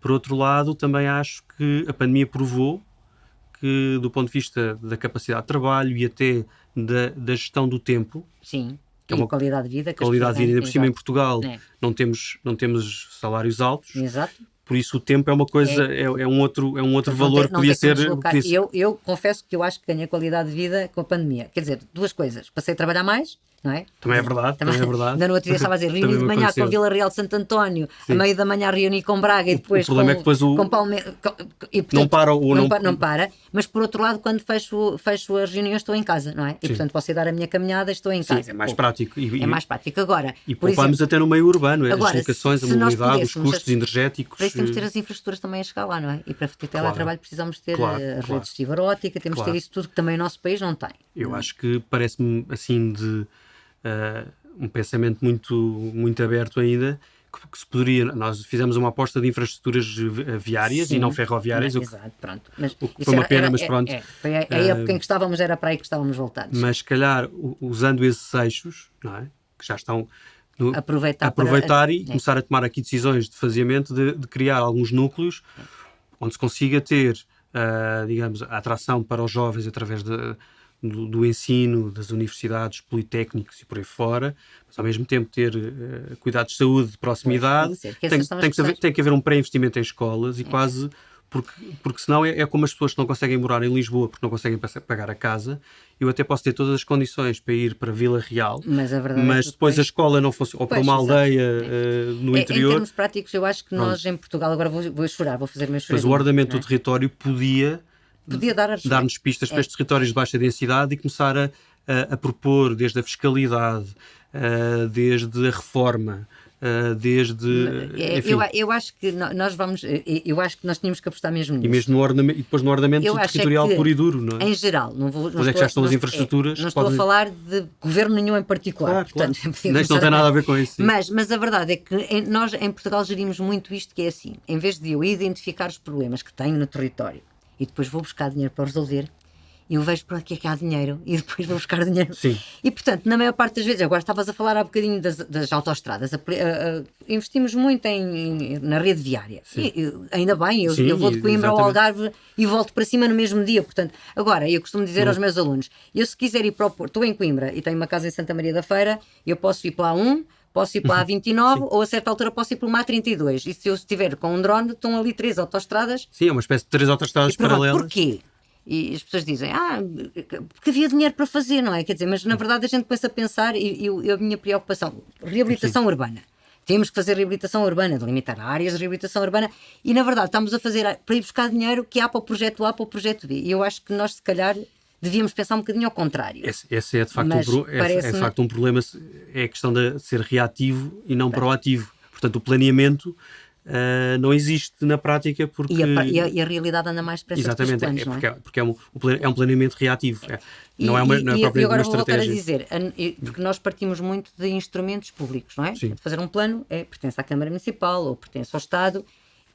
Por outro lado, também acho que a pandemia provou que, do ponto de vista da capacidade de trabalho e até da gestão do tempo, sim, que é uma qualidade de vida, ainda por cima em Portugal não temos salários altos. Exato. Por isso o tempo é uma coisa, é um outro valor que podia ser... Eu confesso que eu acho que ganhei qualidade de vida com a pandemia. Quer dizer, duas coisas. Passei a trabalhar mais, não é? Também é verdade. Ainda no outro dia estava a dizer, reuni de manhã com a Vila Real de Santo António, a meio da manhã reuni com Braga e depois o problema é que depois com Palmeiras. Não para, mas por outro lado, quando fecho as reuniões estou em casa, não é? E portanto posso ir dar a minha caminhada, estou em casa. Sim, é mais prático. É mais prático. Agora, e poupamos até no meio urbano, as locações, a mobilidade, os custos energéticos. Para isso temos de ter as infraestruturas também a chegar lá, não é? E para ter teletrabalho precisamos ter as redes de fibra óptica, temos de ter isso tudo que também o nosso país não tem. Eu acho que parece-me assim de um pensamento muito aberto ainda, que se poderia, nós fizemos uma aposta de infraestruturas viárias e não ferroviárias. Exato, pronto. Mas foi uma pena, mas pronto. Foi a época em que estávamos, era para aí que estávamos voltados. Mas se calhar, usando esses eixos, não é? Que já estão... aproveitar e começar a tomar aqui decisões de faseamento, de criar alguns núcleos onde se consiga ter, digamos, a atração para os jovens através do ensino, das universidades, politécnicos e por aí fora, mas ao mesmo tempo ter cuidados de saúde de proximidade. Tem que haver um pré-investimento em escolas e quase... Porque senão é como as pessoas que não conseguem morar em Lisboa porque não conseguem pagar a casa. Eu até posso ter todas as condições para ir para Vila Real, mas depois a escola não funciona, ou para uma aldeia no interior. Em termos práticos, eu acho que nós em Portugal, agora vou chorar, vou fazer o meu choradinho. Mas o ordenamento do território podia dar-nos pistas para estes territórios de baixa densidade e começar a propor desde a fiscalidade, desde a reforma, eu acho que nós vamos, eu acho que nós tínhamos que apostar mesmo nisso. E mesmo e depois no ordenamento territorial puro e duro, não é? Em geral, não é que já estão as infraestruturas. Não estou a falar de governo nenhum em particular. Portanto, não tem nada a ver com isso. Mas a verdade é que nós em Portugal gerimos muito isto, que é assim, em vez de eu identificar os problemas que tenho no território e depois vou buscar dinheiro para resolver, eu vejo para que é que há dinheiro e depois vou buscar dinheiro. Sim. E, portanto, na maior parte das vezes, agora estavas a falar há bocadinho das autoestradas, investimos muito na rede viária. Ainda bem, eu vou de Coimbra ao Algarve e volto para cima no mesmo dia. Portanto, agora, eu costumo dizer aos meus alunos, eu se quiser ir para o Porto, estou em Coimbra e tenho uma casa em Santa Maria da Feira, eu posso ir para a A1, posso ir para a A29 ou a certa altura posso ir para uma A32. E se eu estiver com um drone, estão ali 3 autoestradas. Sim, é uma espécie de 3 autoestradas paralelas. Porquê? E as pessoas dizem, porque havia dinheiro para fazer, não é? Quer dizer, mas na verdade a gente começa a pensar, e a minha preocupação, reabilitação urbana. Temos que fazer reabilitação urbana, delimitar áreas de reabilitação urbana, e na verdade estamos a fazer para ir buscar dinheiro que há para o projeto A, para o projeto B. E eu acho que nós, se calhar, devíamos pensar um bocadinho ao contrário. Esse é de facto um problema, é a questão de ser reativo e não proativo. Portanto, o planeamento não existe na prática porque... E a realidade anda mais depressa que os planos, não é? Porque é um planeamento reativo. Não é propriamente agora uma vou voltar a estratégia. dizer, porque nós partimos muito de instrumentos públicos, não é? Sim. Fazer um plano pertence à Câmara Municipal ou pertence ao Estado,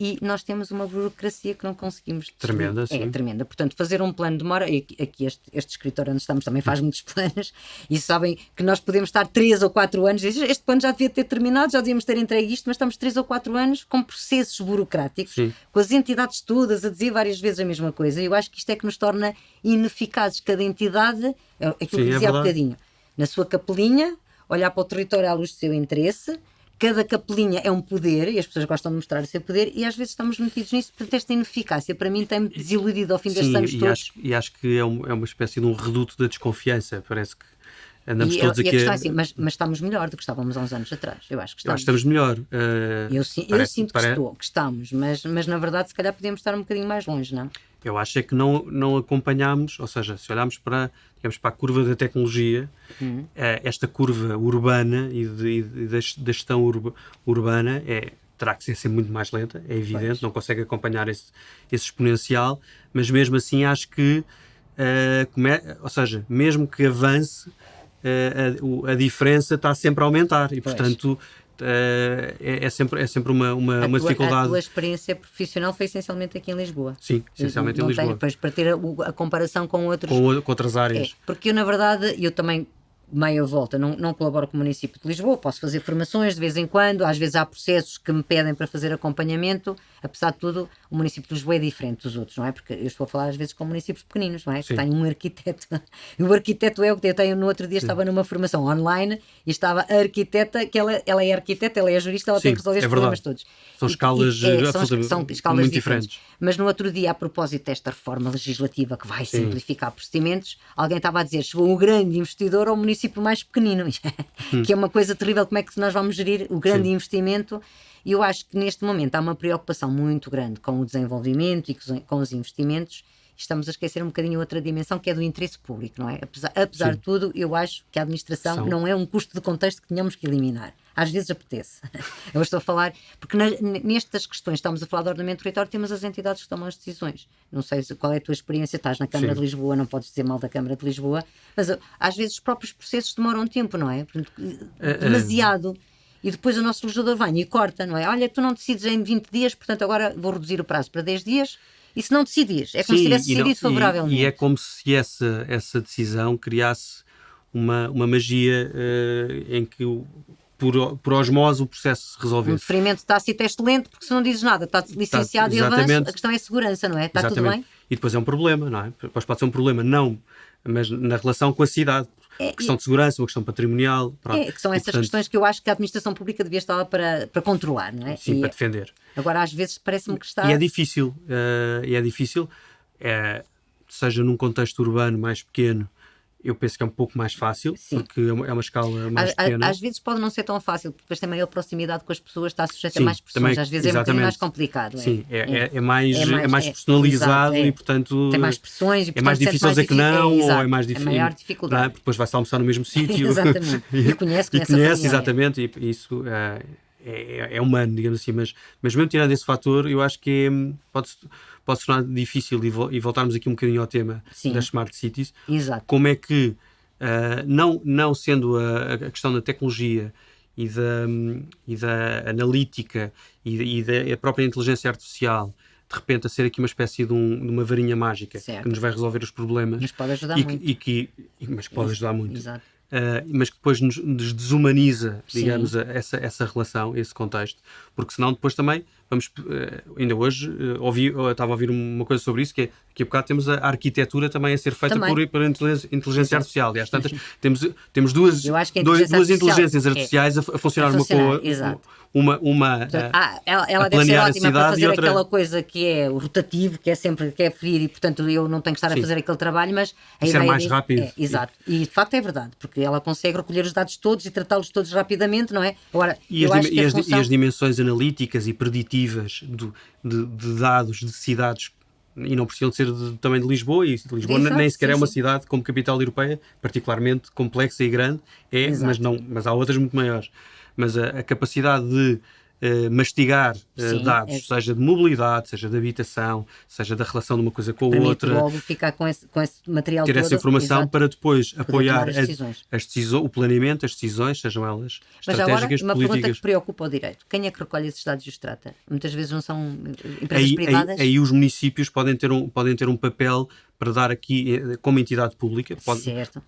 e nós temos uma burocracia que não conseguimos... Tremenda, sim. É tremenda. Portanto, fazer um plano demora... E aqui este escritório onde estamos também faz muitos planos, e sabem que nós podemos estar 3 ou 4 anos, este plano já devia ter terminado, já devíamos ter entregue isto, mas estamos 3 ou 4 anos com processos burocráticos, sim, com as entidades todas a dizer várias vezes a mesma coisa. E eu acho que isto é que nos torna ineficazes. Cada entidade, aquilo que dizia há bocadinho, na sua capelinha, olhar para o território à luz do seu interesse. Cada capelinha é um poder, e as pessoas gostam de mostrar o seu poder, e às vezes estamos metidos nisso. Portanto, esta ineficácia para mim tem-me desiludido ao fim destes anos todos. E acho que é uma espécie de um reduto da desconfiança. Parece que andamos todos aqui... E a questão é assim, mas estamos melhor do que estávamos há uns anos atrás. Eu acho que estamos melhor. Eu sinto que estamos, mas na verdade se calhar podíamos estar um bocadinho mais longe, não? Eu acho é que não acompanhamos, ou seja, se olharmos para a curva da tecnologia, esta curva urbana e da gestão urbana terá que ser sempre muito mais lenta, é evidente, não consegue acompanhar esse exponencial, mas mesmo assim acho que, ou seja, mesmo que avance, a diferença está sempre a aumentar e, portanto... É sempre uma dificuldade. A tua experiência profissional foi essencialmente aqui em Lisboa. Sim, essencialmente em Lisboa. Depois, para ter a comparação com outras áreas. Porque eu, na verdade, também meia volta, não colaboro com o município de Lisboa, posso fazer formações de vez em quando, às vezes há processos que me pedem para fazer acompanhamento. Apesar de tudo, o município de Lisboa é diferente dos outros, não é? Porque eu estou a falar às vezes com municípios pequeninos, não é? Que têm um arquiteto, e o arquiteto é o que eu tenho. No outro dia estava numa formação online e estava a arquiteta, que ela é arquiteta, ela é jurista, ela tem que resolver estes problemas todos. São escalas são escalas muito diferentes. Mas no outro dia, a propósito desta reforma legislativa que vai simplificar procedimentos, alguém estava a dizer, chegou o grande investidor ao município mais pequenino, que é uma coisa terrível. Como é que nós vamos gerir o grande investimento? E eu acho que neste momento há uma preocupação muito grande com o desenvolvimento e com os investimentos. Estamos a esquecer um bocadinho outra dimensão, que é do interesse público, não é? Apesar de tudo, eu acho que a administração não é um custo de contexto que tenhamos que eliminar. Às vezes apetece. Eu estou a falar, porque nestas questões, estamos a falar de ordenamento territorial, temos as entidades que tomam as decisões. Não sei qual é a tua experiência, estás na Câmara de Lisboa, não podes dizer mal da Câmara de Lisboa, mas às vezes os próprios processos demoram tempo, não é? Demasiado. E depois o nosso legislador vem e corta, não é? Olha, tu não decides em 20 dias, portanto agora vou reduzir o prazo para 10 dias. E se não decides, é como se tivesse decidido favoravelmente. E é como se essa decisão criasse uma magia em que, por osmose, o processo se resolvesse. O deferimento tácito é excelente, porque se não dizes nada, está licenciado e avança. A questão é a segurança, não é? Está tudo bem? E depois é um problema, não é? Depois pode ser um problema, mas na relação com a cidade. Uma questão de segurança, uma questão patrimonial. Que são essas questões que eu acho que a administração pública devia estar lá para controlar, não é? Sim, para defender. Agora, às vezes, parece-me que está... E é difícil, seja num contexto urbano mais pequeno, eu penso que é um pouco mais fácil, porque é uma escala mais pequena. Às vezes pode não ser tão fácil, porque depois tem maior proximidade com as pessoas, está sujeito a mais pressões, às vezes é um bocadinho mais complicado. Sim, é mais personalizado e, portanto... Tem mais pressões e, portanto, é mais difícil dizer que não, ou é mais difícil... É maior dificuldade. Porque depois vai-se almoçar no mesmo sítio. Exatamente. E conhece exatamente, e isso é humano, digamos assim, mas mesmo tirando esse fator, eu acho que pode tornar difícil, e voltarmos aqui um bocadinho ao tema das Smart Cities. Exato. Como é que, não sendo a questão da tecnologia e da analítica e da própria inteligência artificial de repente a ser aqui uma espécie de uma varinha mágica que nos vai resolver os problemas. Mas pode ajudar muito. Mas pode ajudar muito. Exato. Mas que depois nos desumaniza, digamos, essa relação, esse contexto, porque senão depois também ainda hoje estava a ouvir uma coisa sobre isso, que é que há bocado temos a arquitetura também a ser feita por inteligência artificial, e às tantas temos duas inteligências artificiais a funcionar uma com ela deve ser ótima para fazer aquela coisa que é o rotativo, que é sempre que é ferir, e portanto eu não tenho que estar a fazer aquele trabalho, mas a ser mais rápido. Exato, e de facto é verdade, porque ela consegue recolher os dados todos e tratá-los todos rapidamente, não é? Agora, e as dimensões analíticas e preditivas de dados de cidades, e não precisam de ser também de Lisboa, e Lisboa nem sequer é uma cidade como capital europeia particularmente complexa e grande, mas há outras muito maiores. Mas a capacidade de mastigar dados, seja de mobilidade, seja de habitação, seja da relação de uma coisa com a outra. Logo ficar com esse material ter todo, essa informação para depois apoiar as decisões. O planeamento, as decisões, sejam elas mas estratégicas, agora, uma políticas. pergunta que preocupa o direito. Quem é que recolhe esses dados e os trata? Muitas vezes não são empresas privadas? Aí os municípios podem ter um papel para dar aqui como entidade pública,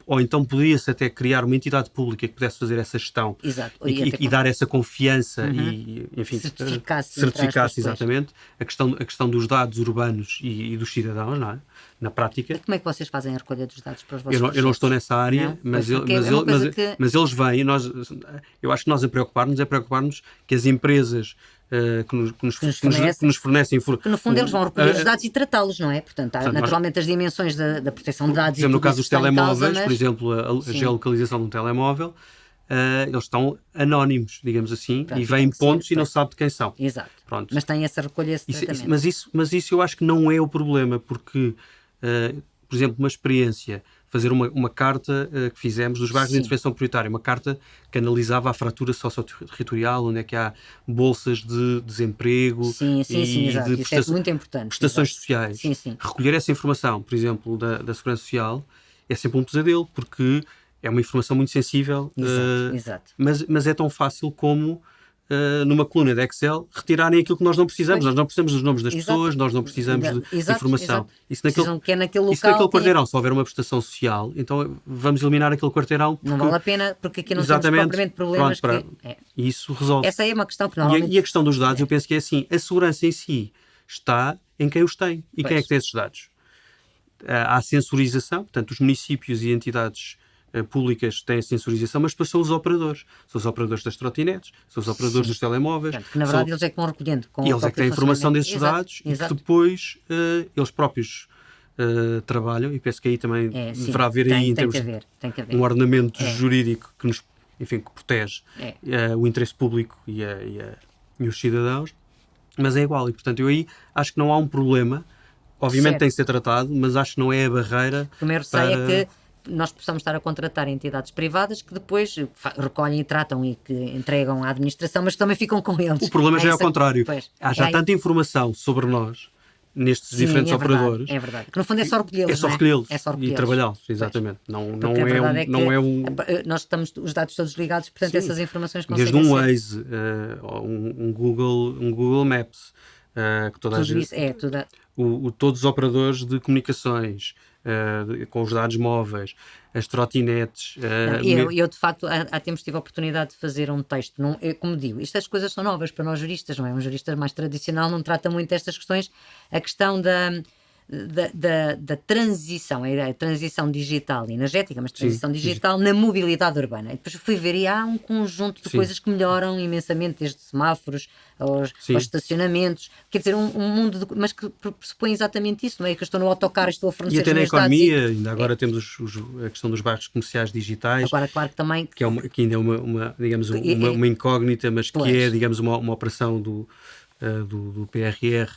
ou então poderia-se até criar uma entidade pública que pudesse fazer essa gestão e dar essa confiança e enfim, certificasse exatamente a questão dos dados urbanos e dos cidadãos, não é? Na prática. E como é que vocês fazem a recolha dos dados para os vossos Eu não estou nessa área, mas eles vêm, e eu acho que nós a preocupar-nos que as empresas que nos fornecem... Que no fundo eles vão recolher os dados e tratá-los, não é? Portanto, há naturalmente as dimensões da proteção de dados. Por exemplo, no caso dos telemóveis, por exemplo, a geolocalização de um telemóvel, eles estão anónimos, digamos assim, e vêm pontos e não sabe de quem são. Exato. Pronto. Mas tem essa recolha, esse tratamento. Mas isso eu acho que não é o problema, porque, por exemplo, uma experiência, fazer uma carta que fizemos dos bairros de intervenção prioritária, uma carta que analisava a fratura socioterritorial, onde é que há bolsas de desemprego exato. Isso é muito importante. Prestações sociais. Recolher essa informação, por exemplo, da Segurança Social, é sempre um pesadelo, porque é uma informação muito sensível, exato. Mas é tão fácil como numa coluna de Excel retirarem aquilo que nós não precisamos. Nós não precisamos dos nomes das pessoas, nós não precisamos de informação. Isso naquele quarteirão, se houver uma prestação social, então vamos eliminar aquele quarteirão. Não vale a pena, porque aqui não temos propriamente problemas. E isso resolve. Essa é uma questão que normalmente... E a questão dos dados, eu penso que é assim, a segurança em si está em quem os tem. E quem é que tem esses dados? Há sensorização, portanto, os municípios e entidades públicas têm a sensorização, mas depois são os operadores. São os operadores das trotinetes, são os operadores dos telemóveis. Portanto, que na verdade eles é que vão recolhendo. Eles é que têm a informação desses dados e que depois eles próprios trabalham, e penso que aí também deverá haver em termos um ordenamento jurídico que nos, enfim, que protege o interesse público e os cidadãos, mas é igual, e portanto eu aí acho que não há um problema, obviamente tem que ser tratado, mas acho que não é a barreira. O primeiro receio é que nós possamos estar a contratar entidades privadas que depois recolhem e tratam e que entregam à administração, mas que também ficam com eles. O problema já é ao contrário. Há já tanta informação sobre nós nestes diferentes operadores. É verdade. Que no fundo é só recolhê-los. É só recolhê-los e trabalhá-los, exatamente. Nós estamos os dados todos ligados, portanto essas informações conseguem desde um Waze, um Google Maps, que toda a gente... todos os operadores de comunicações, com os dados móveis, as trotinetes. Eu de facto há tempos tive a oportunidade de fazer um texto, como digo, estas coisas são novas para nós juristas, não é? Um jurista mais tradicional não trata muito destas questões, a questão da transição, a transição digital e energética, mas transição digital na mobilidade urbana. E depois fui ver e há um conjunto de coisas que melhoram imensamente, desde semáforos aos estacionamentos, quer dizer, um mundo mas que pressupõe exatamente isso, não é? Que eu estou no autocarro e estou a fornecer. E até na economia, ainda agora temos a questão dos bairros comerciais digitais. Agora, claro que também... Que ainda é uma incógnita, mas que é, digamos, uma operação do PRR,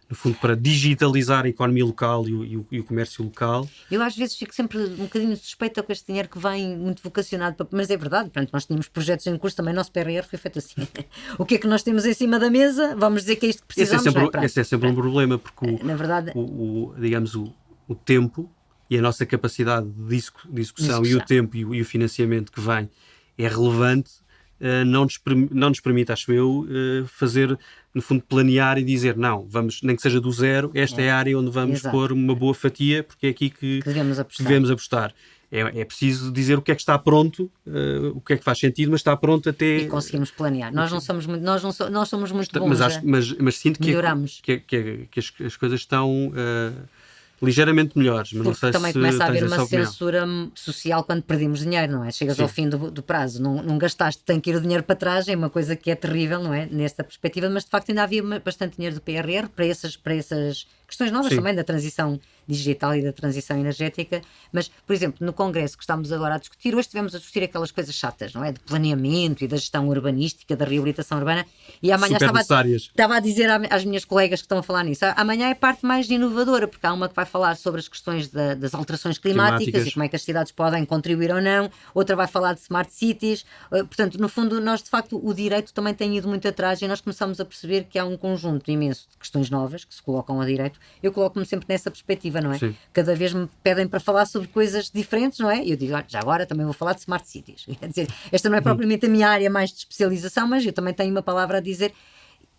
no fundo, para digitalizar a economia local e o comércio local. Eu às vezes fico sempre um bocadinho suspeita com este dinheiro que vem muito vocacionado, mas é verdade, portanto, nós tínhamos projetos em curso, também o nosso PRR foi feito assim. O que é que nós temos em cima da mesa? Vamos dizer que é isto que precisamos. Esse é sempre um problema, porque na verdade, digamos, o tempo e a nossa capacidade de execução e o tempo e o financiamento que vem é relevante não nos permite, acho eu, fazer, no fundo, planear e dizer, não, vamos, nem que seja do zero, esta é a área onde vamos pôr uma boa fatia, porque é aqui que devemos apostar. É preciso dizer o que é que está pronto, o que é que faz sentido, mas está pronto até... E conseguimos planear. Nós somos muito bons, mas sinto que as coisas estão... ligeiramente melhores, mas porque não sei também se começa a haver tens uma essa opinião. censura social quando perdemos dinheiro, não é? Chegas ao fim do prazo, não gastaste, tem que ir o dinheiro para trás, é uma coisa que é terrível, não é? Nesta perspectiva, mas de facto ainda havia bastante dinheiro do PRR para essas questões novas também da transição digital e da transição energética, mas, por exemplo, no Congresso que estamos agora a discutir, hoje estivemos a discutir aquelas coisas chatas, não é? De planeamento e da gestão urbanística, da reabilitação urbana, e amanhã estava a dizer às minhas colegas que estão a falar nisso, amanhã é a parte mais inovadora, porque há uma que vai falar sobre as questões das alterações climáticas e como é que as cidades podem contribuir ou não, outra vai falar de smart cities, portanto, no fundo, nós de facto, o direito também tem ido muito atrás e nós começamos a perceber que há um conjunto imenso de questões novas que se colocam a direito. Eu coloco-me sempre nessa perspectiva, não é? Sim. Cada vez me pedem para falar sobre coisas diferentes, não é? E eu digo, já agora também vou falar de smart cities. Quer dizer, esta não é propriamente a minha área mais de especialização, mas eu também tenho uma palavra a dizer.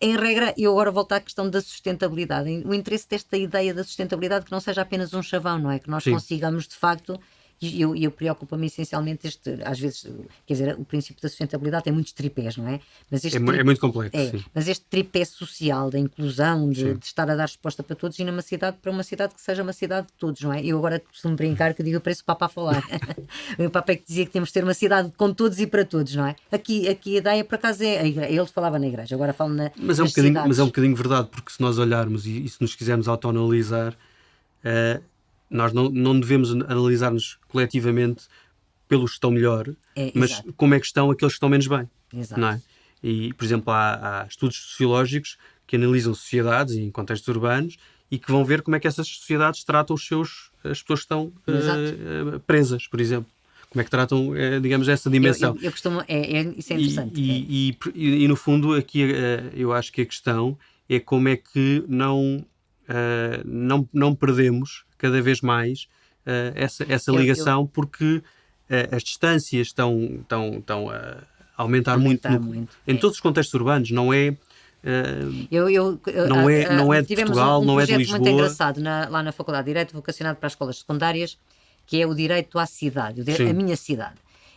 Em regra, eu agora volto à questão da sustentabilidade. O interesse desta ideia da sustentabilidade que não seja apenas um chavão, não é? Que nós consigamos, de facto... E eu preocupa-me essencialmente às vezes, quer dizer, o princípio da sustentabilidade tem muitos tripés, não é? Mas é muito complexo, sim. Mas este tripé social, da inclusão, de estar a dar resposta para todos e para uma cidade que seja uma cidade de todos, não é? Eu agora costumo brincar que eu digo, eu pareço o Papa a falar. O Papa é que dizia que temos de ter uma cidade com todos e para todos, não é? Aqui a ideia, por acaso, ele falava na igreja, agora falo mas é um bocadinho verdade, porque se nós olharmos e se nos quisermos autoanalisar, nós não devemos analisar-nos coletivamente pelos que estão melhor, mas como é que estão aqueles que estão menos bem. Exato. Não é? E, por exemplo, há estudos sociológicos que analisam sociedades em contextos urbanos e que vão ver como é que essas sociedades tratam as pessoas que estão presas, por exemplo. Como é que tratam, digamos, essa dimensão. Eu costumo, isso é interessante. E no fundo, aqui eu acho que a questão é como é que não perdemos cada vez mais essa ligação, porque as distâncias estão a aumentar muito em todos os contextos urbanos, não é? Não é de Portugal, não é de Lisboa. Tivemos um projeto muito engraçado lá na Faculdade de Direito, vocacionado para as escolas secundárias, que é o direito à cidade, a minha cidade.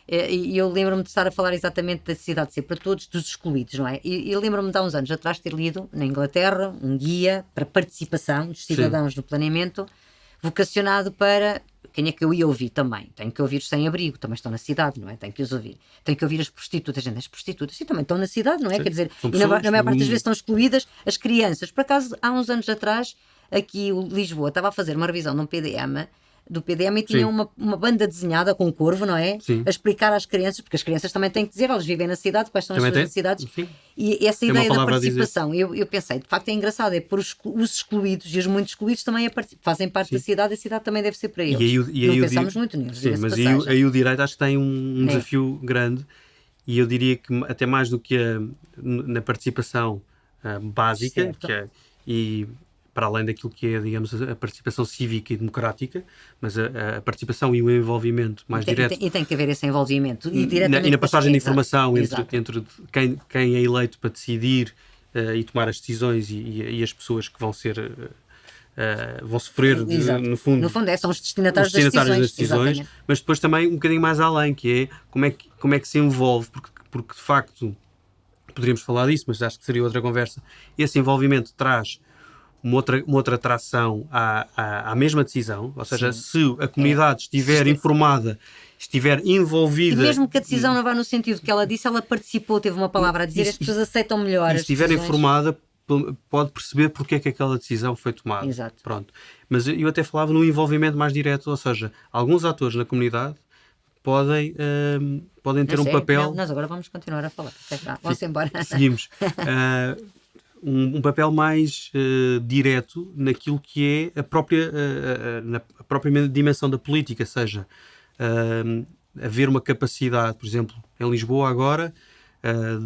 E eu lembro-me de estar a falar exatamente da cidade de ser para todos, dos excluídos, não é? E lembro-me de há uns anos atrás ter lido na Inglaterra um guia para participação dos cidadãos no planeamento, vocacionado para quem é que eu ia ouvir também. Tenho que ouvir os sem-abrigo, também estão na cidade, não é? Tenho que os ouvir. Tenho que ouvir as prostitutas, as prostitutas sim, também estão na cidade, não é? Quer dizer, e na maior parte das vezes estão excluídas as crianças. Por acaso, há uns anos atrás, aqui o Lisboa estava a fazer uma revisão de um PDM, do PDM, e tinha uma banda desenhada com um corvo, não é? A explicar às crianças, porque as crianças também têm que dizer, elas vivem na cidade, quais são as suas necessidades. E essa ideia da participação, eu pensei, de facto é engraçado, é por os excluídos, e os muito excluídos também fazem parte da cidade, a cidade também deve ser para eles. Não pensamos muito nisso. Sim, mas aí o direito acho que tem um desafio grande, e eu diria que até mais do que na participação básica, e para além daquilo que é, digamos, a participação cívica e democrática, mas a participação e o envolvimento mais direto. E tem que haver esse envolvimento. E na passagem de informação entre quem é eleito para decidir e tomar as decisões e as pessoas que vão sofrer, no fundo, são os destinatários das decisões. Mas depois também um bocadinho mais além, que é como é que se envolve, porque de facto, poderíamos falar disso, mas acho que seria outra conversa, esse envolvimento traz uma outra atração à mesma decisão, ou seja, se a comunidade estiver informada, estiver envolvida... E mesmo que a decisão não vá no sentido que ela disse, ela participou, teve uma palavra a dizer, as pessoas aceitam melhor as decisões. Se estiver informada, pode perceber porque é que aquela decisão foi tomada. Exato. Pronto. Mas eu até falava no envolvimento mais direto, ou seja, alguns atores na comunidade podem ter um papel... Não, nós agora vamos continuar a falar. Vamos embora. Seguimos. Um papel mais direto naquilo que é a própria dimensão da política, seja haver uma capacidade, por exemplo, em Lisboa agora,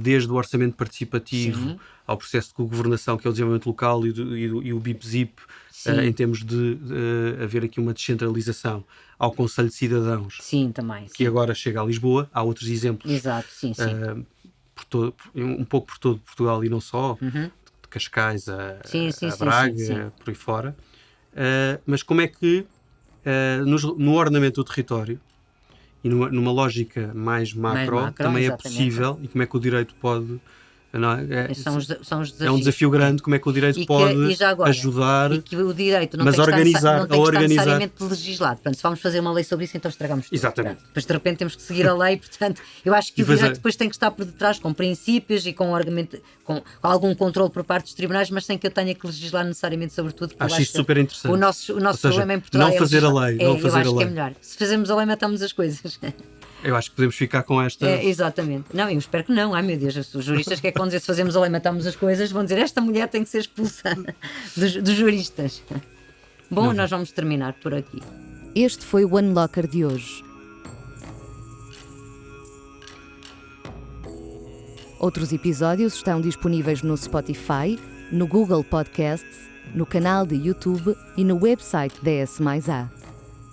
desde o orçamento participativo ao processo de cogovernação, que é o desenvolvimento local, e o BIP-ZIP, em termos de haver aqui uma descentralização, ao Conselho de Cidadãos, também, que agora chega a Lisboa. Há outros exemplos. Exato, um pouco por todo Portugal e não só, de Cascais a Braga, por aí fora. Mas como é que no ordenamento do território e numa lógica mais macro também exatamente. É possível, e como é que o direito pode... São os desafios. É um desafio grande, como é que o direito pode ajudar, e que o direito não mas tem que organizar, estar necessariamente legislado. Portanto, se vamos fazer uma lei sobre isso, então estragamos tudo. Exatamente. Depois de repente temos que seguir a lei, portanto, eu acho que o direito depois tem que estar por detrás com princípios e com algum controle por parte dos tribunais, mas sem que eu tenha que legislar necessariamente sobre tudo. Acho isto super interessante. O nosso problema em Portugal não fazer a lei. Eu acho que é melhor. Se fazemos a lei, matamos as coisas. Eu acho que podemos ficar com esta... Exatamente. Não, eu espero que não. Ai meu Deus, os juristas que vão dizer se fazemos a lei matamos as coisas, vão dizer esta mulher tem que ser expulsa dos juristas. Bom, nós vamos terminar por aqui. Este foi o Unlocker de hoje. Outros episódios estão disponíveis no Spotify, no Google Podcasts, no canal de YouTube e no website DS+A.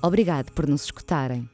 Obrigado por nos escutarem.